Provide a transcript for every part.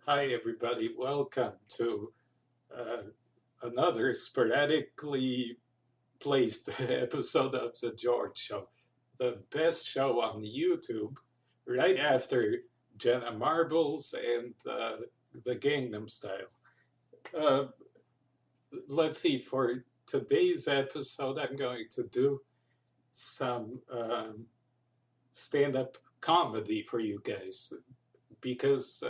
Hi, everybody. Welcome to uh, another sporadically placed episode of The George Show, the best show on YouTube, right after Jenna Marbles and the Gangnam Style. Uh, let's see, for today's episode, I'm going to do some stand up comedy for you guys because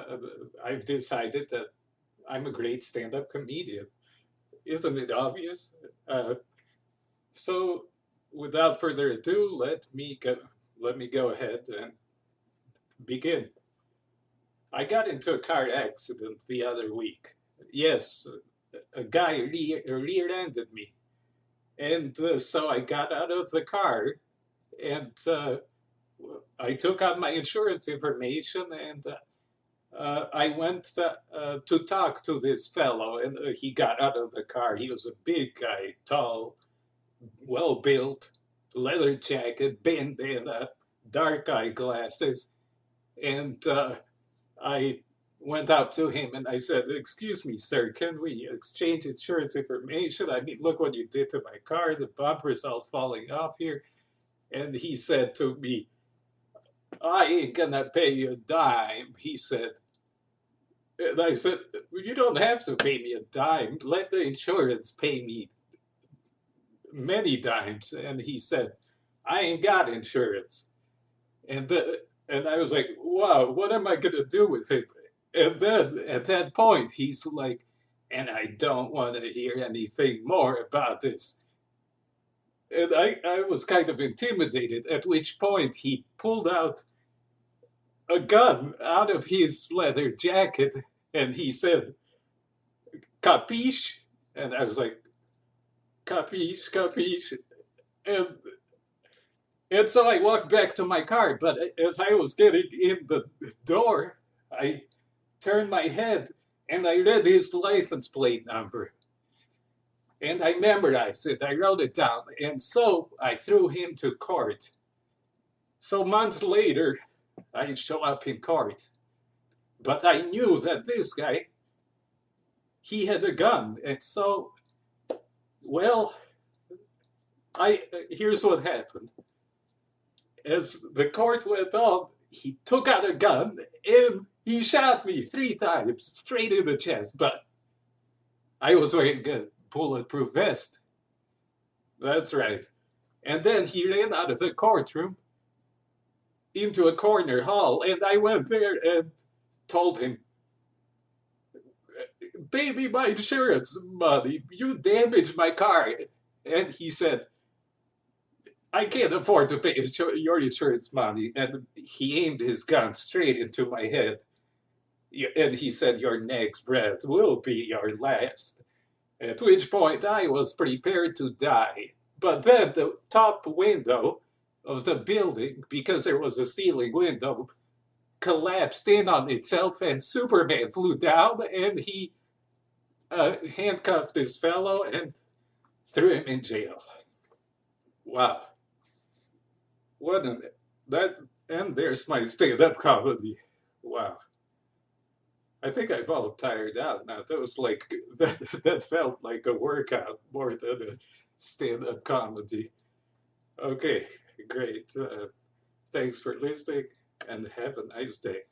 I've decided that I'm a great stand up comedian. Isn't it obvious? Uh, so, without further ado, let me go ahead and begin. I got into a car accident the other week. Yes, a guy rear-ended me, and so I got out of the car and I took out my insurance information and I went to talk to this fellow, and he got out of the car. He was a big guy, tall, well built, leather jacket, bandana, dark eyeglasses. And I went up to him and I said, "Excuse me, sir, can we exchange insurance information? I mean, look what you did to my car. The bumper's all falling off here." And he said to me, "I ain't gonna pay you a dime," he said. And I said, "You don't have to pay me a dime. Let the insurance pay me many dimes." And he said, "I ain't got insurance." And I was like, "Wow, what am I gonna do with him?" And then at that point, he's like, "And I don't want to hear anything more about this." And I was kind of intimidated, at which point he pulled out a gun out of his leather jacket and he said, "Capiche?" And I was like, "Capiche, capiche." And And so I walked back to my car, but as I was getting in the door, I turned my head and I read his license plate number. And I memorized it, I wrote it down. And so I threw him to court. So months later, I show up in court. But I knew that this guy, he had a gun. And so, well, here's what happened. As the court went on, he took out a gun and he shot me 3 times straight in the chest. But I was wearing a bulletproof vest. That's right. And then he ran out of the courtroom into a corner hall, and I went there and told him, "Pay me my insurance money. You damaged my car." And he said, "I can't afford to pay your insurance money." And he aimed his gun straight into my head. And he said, "Your next breath will be your last." At which point I was prepared to die. But then the top window of the building, because there was a ceiling window, collapsed in on itself and Superman flew down and he handcuffed this fellow and threw him in jail. Wow. What an that and there's my stand-up comedy. Wow. I think I'm all tired out now. That was like that felt like a workout more than a stand-up comedy. Okay, great. Thanks for listening and have a nice day.